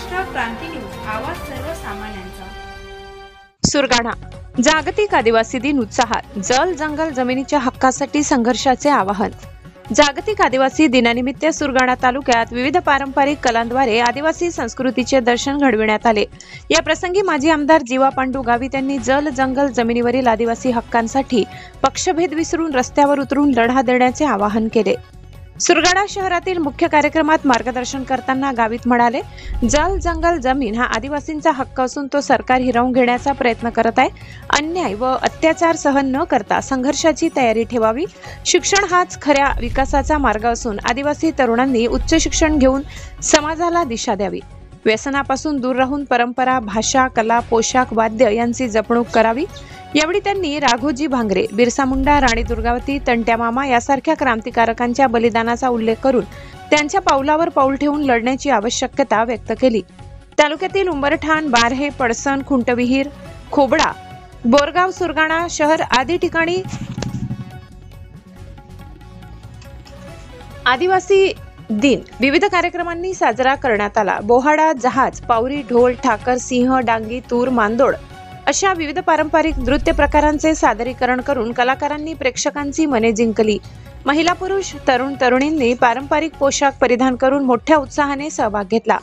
महाराष्ट्र क्रांती news, आवाज सर्वसामान्यांचा। सुरगाणा जागतिक आदिवासी दिन उत्साहात। जल जंगल जमिनीच्या हक्कासाठी संघर्षाचे आवाहन। जागतिक आदिवासी दिनानिमित्त सुरगाणा तालुक्यात विविध पारंपरिक कलांद्वारे आदिवासी संस्कृतीचे दर्शन घडविण्यात आले। या प्रसंगी माजी आमदार जीवा पांडू गावित यांनी जल जंगल जमिनीवरील आदिवासी हक्कांसाठी पक्षभेद विसरून रस्त्यावर उतरून लढा देण्याचे आवाहन केले। सुरगाणा शहरातील मुख्य कार्यक्रमात मार्गदर्शन करताना गावित म्हणाले, जल जंगल जमीन हा आदिवासींचा हक्क असून तो सरकार हिरावून घेण्याचा प्रयत्न करत आहे। अन्याय व अत्याचार सहन न करता संघर्षाची तयारी ठेवावी। शिक्षण हाच खऱ्या विकासाचा मार्ग असून आदिवासी तरुणांनी उच्च शिक्षण घेऊन समाजाला दिशा द्यावी। व्यसनापासून दूर राहून परंपरा, भाषा, कला, पोशाख, वाद्य यांची जपणूक करावी। यावेळी त्यांनी राघोजी भांगरे, बिरसा मुंडा, राणी दुर्गावती, तंट्या मामा यासारख्या क्रांतिकारकांच्या बलिदानाचा उल्लेख करून त्यांच्या पावलावर पाऊल ठेवून लढण्याची आवश्यकता व्यक्त केली। तालुक्यातील उंबरठाण, बारहे, पडसण, खुंटविहीर, खोबडा, बोरगाव, सुरगाणा शहर आदी ठिकाणी आदिवासी दिन विविध कार्यक्रमांनी साजरा करण्यात आला। बोहाडा, जहाज, पावरी, ढोल, ठाकर, सिंह, डांगी, तूर, मांदोड अशा विविध पारंपरिक नृत्य प्रकारांचे सादरीकरण करून कलाकारांनी प्रेक्षकांची मने जिंकली। महिला, पुरुष, तरुण तरुणींनी पारंपरिक पोशाख परिधान करून मोठ्या उत्साहाने सहभाग घेतला।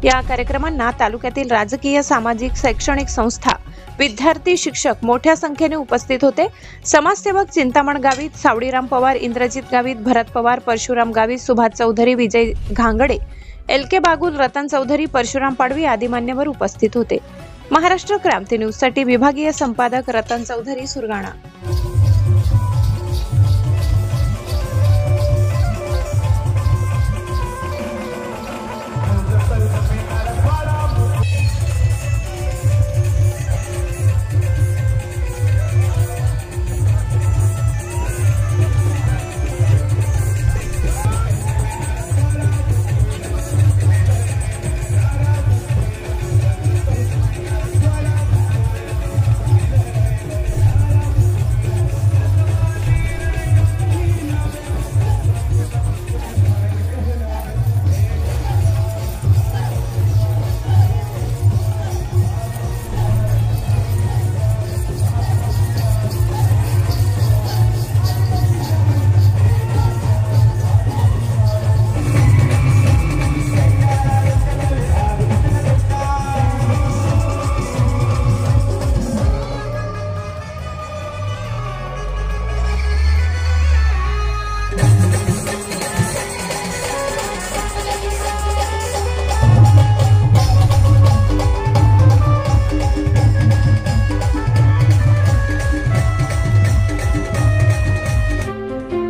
या कार्यक्रमांना तालुक्यातील राजकीय, सामाजिक, शैक्षणिक संस्था, विद्यार्थी, शिक्षक मोठ्या संख्येने उपस्थित होते। समाजसेवक चिंतामण गावित, सावडीराम पवार, इंद्रजित गावित, भरत पवार, परशुराम गावित, सुभाष चौधरी, विजय घांगडे, एल.के. बागुल, रतन चौधरी, परशुराम पाडवी आदी मान्यवर उपस्थित होते। महाराष्ट्र क्रांती न्यूज साठी विभागीय संपादक रतन चौधरी, सुरगाणा।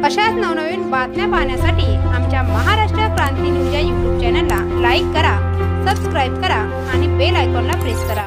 अशाच नवनवीन बातम्या पाहण्यासाठी आमच्या महाराष्ट्र क्रांती न्यूज या YouTube चॅनलला लाईक करा, सबस्क्राईब करा आणि बेल आयकॉनला प्रेस करा।